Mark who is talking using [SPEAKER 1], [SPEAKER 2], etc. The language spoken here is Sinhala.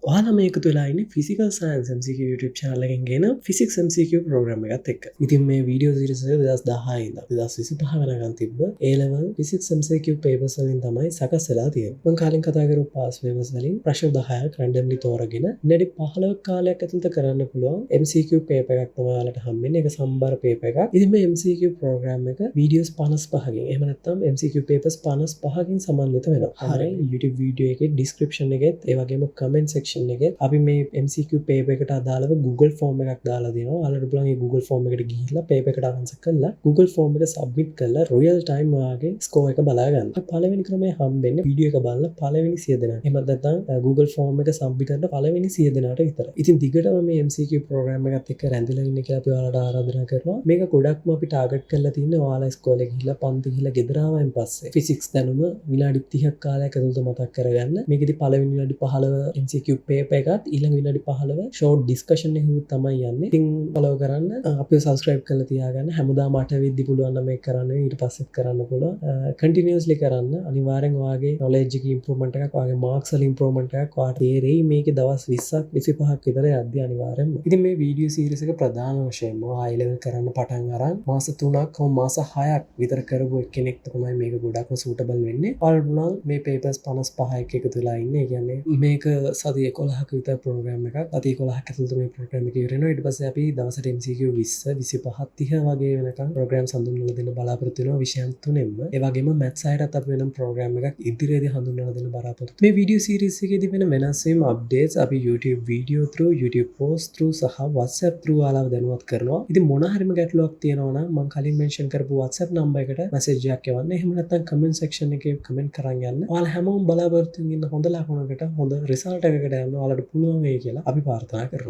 [SPEAKER 1] ඔයාලා මේ එකතු වෙලා ඉන්නේ Physical Science MCQ YouTube channel එකෙන් ගෙන Physics MCQ program එකත් එක්ක. ඉතින් මේ වීඩියෝ series එක 2010 ඉඳන් 2025 වෙනකන් තිබ්බ A level Physics MCQ papers වලින් තමයි සකස් වෙලා තියෙන්නේ. මම කාලෙන් කතා කරපු past papers වලින් ප්‍රශ්න 10ක් randomly තෝරගෙන විනාඩි 15ක කාලයක් ඇතුළත කරන්න පුළුවන් MCQ paper එකක් තමයි ඔයාලට හම්බෙන්නේ. ඒක සම්බර paper එකක්. ඉතින් මේ MCQ program එක videos 55කින් එහෙම නැත්නම් MCQ papers 55කින් සමන්විත වෙනවා. හරි YouTube video එකේ description එකෙත් ඒ වගේම comment section අපි මේ MCQ paper එකට අදාළව Google form එකක් දාලා දෙනවා. ඔයාලට පුළුවන් මේ Google form එකට ගිහිල්ලා paper එකට answer කරලා Google form එක submit කරලා real time ඔයාගේ score එක බලා ගන්න. පළවෙනි ක්‍රමය හම්බෙන්නේ වීඩියෝ එක බලලා පළවෙනි 100 දෙනාට. එහෙම නැත්නම් Google form එක submit කරලා පළවෙනි 100 දෙනාට විතරයි. ඉතින් දිගටම මේ MCQ program එකත් එක්ක රැඳිලා ඉන්න කියලා අපි ඔයාලට ආරාධනා කරනවා. මේක ගොඩක්ම අපි target කරලා තින්නේ ඔයාලා ඉස්කෝලේ ගිහිල්ලා පන්ති ගිහිල්ලා ගෙදර ආවයින් පස්සේ physics දැනුම විනාඩි 30ක් කාලයක් ඇතුළත මතක් කරගන්න. මේකෙදි පළවෙනි විනාඩි 15 MCQ paper එකත් ඊළඟ විනාඩි 15 short discussion එකකුත් තමයි යන්නේ. ඉතින් follow කරන්න අපිව subscribe කරලා තියාගන්න. හැමදාම 8 වෙද්දි පුළුවන් නම් මේක කරන්න ඊට පස්සෙත් කරන්න පුළුවන්. continuously කරන්න. අනිවාර්යෙන් ඔයාගේ knowledge එකේ improvement එකක් ඔයාගේ marks වල improvement එකක් ඔයාට තේරෙයි මේකේ දවස් 20ක් 25ක් විතර යද්දී අනිවාර්යෙන්ම. ඉතින් මේ video series එක ප්‍රධාන වශයෙන්ම high level කරන්න පටන් අරන් මාස 3ක් හෝ මාස 6ක් විතර කරපු එක්කෙනෙක් තමයි මේක ගොඩක්ම suitable වෙන්නේ. ඔයාලට මේ papers 55ක් එකතු වෙලා ඉන්නේ. ඒ කියන්නේ මේක සති 11ක විතර ප්‍රෝග්‍රෑම් එකක්. සති 11ක් ඇතුළත මේ ප්‍රෝග්‍රෑම් එක ඉවර වෙනවා. ඊට පස්සේ අපි දවසට MCQ 20 25 30 වගේ වෙනකන් ප්‍රෝග්‍රෑම්ස් හඳුන්වලා දෙන්න බලාපොරොත්තු වෙනවා විෂයන් තුනෙන්ම. ඒ වගේම මැත්ස් අයටත් අපි වෙනම ප්‍රෝග්‍රෑම් එකක් ඉදිරියේදී හඳුන්වලා දෙන්න බලාපොරොත්තු. මේ වීඩියෝ සීරීස් එකේදී වෙන වෙනස් වීම අප්ඩේට්ස් අපි YouTube video through YouTube post through සහ WhatsApp through ආලාව දැනුවත් කරනවා. ඉතින් මොන හරිම ගැටලුවක් තියෙනවා නම් මම කලින් මෙන්ෂන් කරපු WhatsApp නම්බර් එකට මැසේජ් එකක් යවන්න. එහෙම නැත්නම් comment section එකේ comment කරන් යන්න. ඔයාලා හැමෝම බලාපොරොත්තු වෙන හොඳ ලකුණකට හොඳ result එකකට යන්න ඔයාලට පුළුවන් වෙයි කියලා අපි ප්‍රාර්ථනා කරනවා.